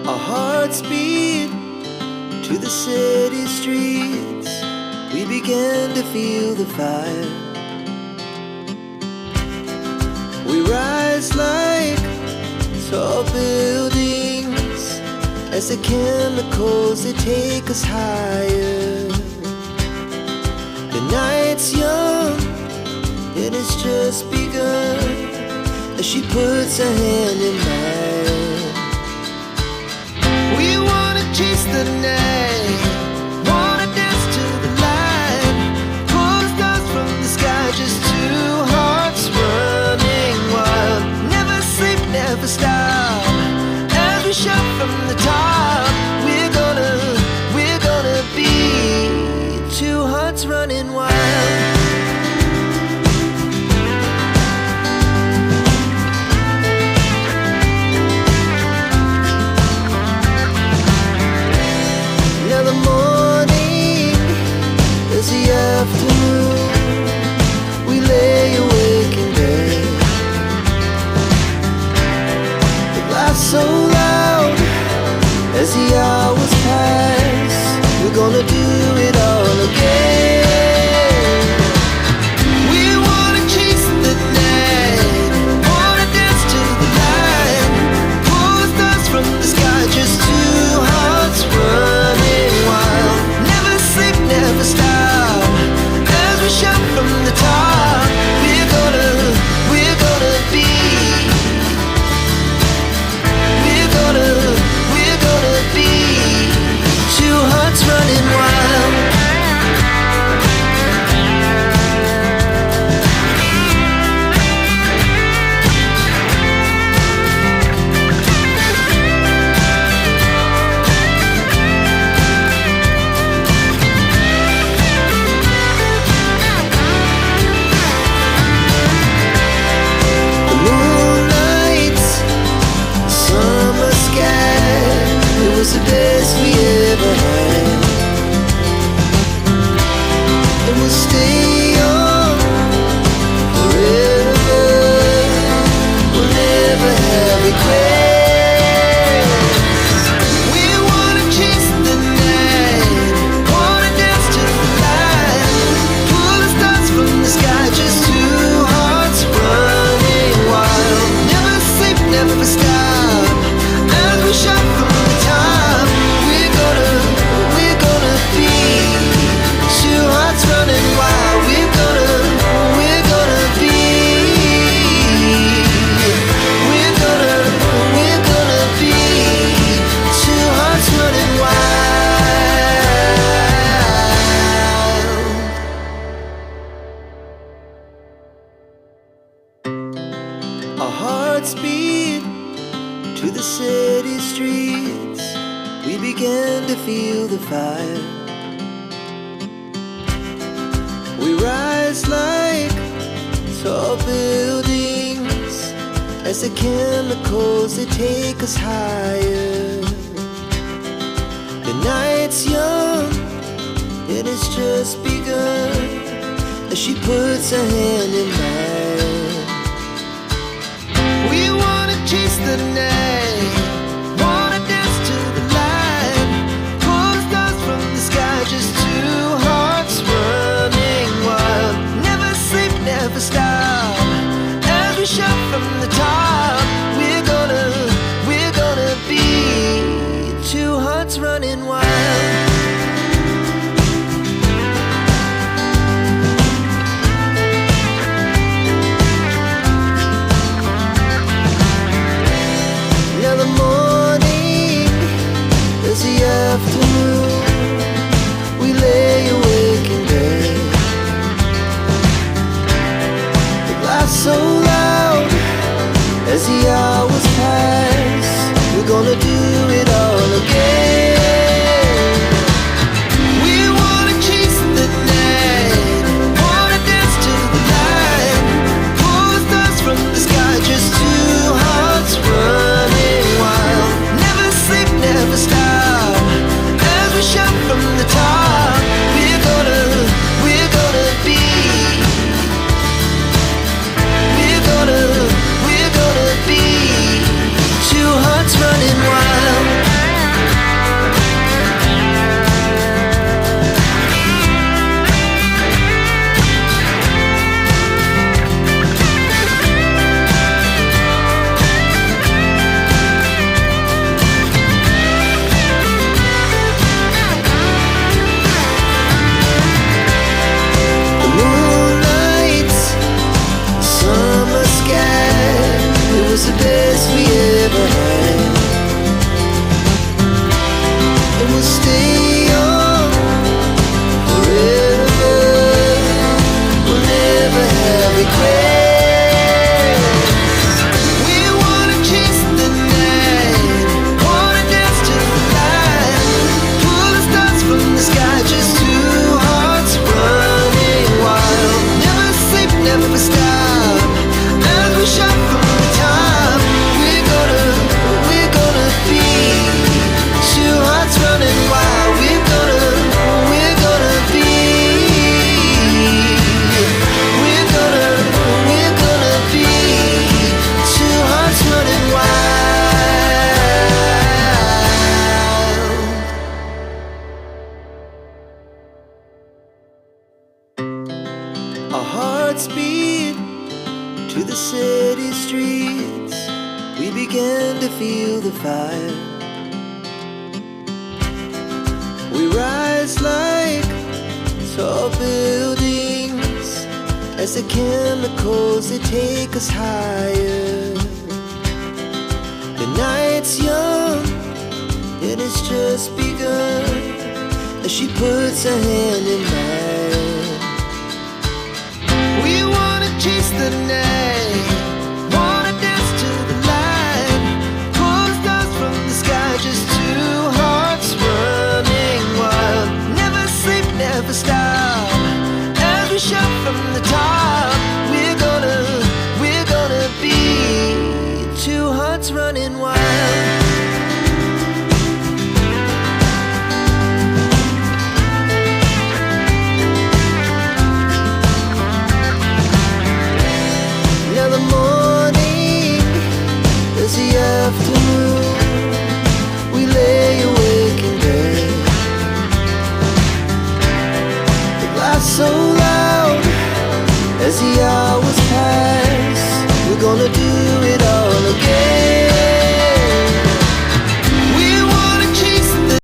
Our hearts beat to the city streets. We began to feel the fire. We rise like tall buildings as the chemicals, they take us higher. The night's young, it has just begun, as she puts her hand in mine. We wanna chase the night, wanna dance to the light, pull the stars from the sky, just two hearts running wild. Never sleep, never stop, as we shout from the top. We're gonna be two hearts running wild. Now the morning is the afternoon. We lay awake in bed. The laughs so loud as the hours pass. We're gonna do it all again. We wanna chase the night, wanna dance to the light, pull the stars from the sky, just two hearts running wild. Never sleep, never stop, as we shout from the top. We're gonna be, we're gonna be two hearts running wild. The moonlight, summer sky, it was the best we ever had. And we'll stay young forever. We'll never have regrets. We wanna chase the night, wanna dance to the light, pull the stars from the sky, just two hearts running wild. Never sleep, never stop, as we shout from the top. We're gonna be two hearts running wild. We're gonna be, we're gonna be two hearts running wild. Our hearts beat to the city streets. We began to feel the fire. We rise like tall buildings as the chemicals, they take us higher. The night's young, it has just begun, as she puts her hand in mine. We wanna chase the night, wanna dance to the light, pull the stars from the sky, just two hearts running wild. Never sleep, never stop, as we shout from the top. We're gonna be two hearts running wild. feel the fire. We rise like tall buildings as the chemicals, they take us higher. The night's young and it's just begun as she puts her hand in mine. We wanna chase the night, wanna dance to the light, pull the stars from the sky, just two hearts running wild. Never sleep, never stop, as we shout from the top. We're gonna be two hearts running wild. Now the morning is the afternoon. We lay awake in bed. The glass so loud as the hour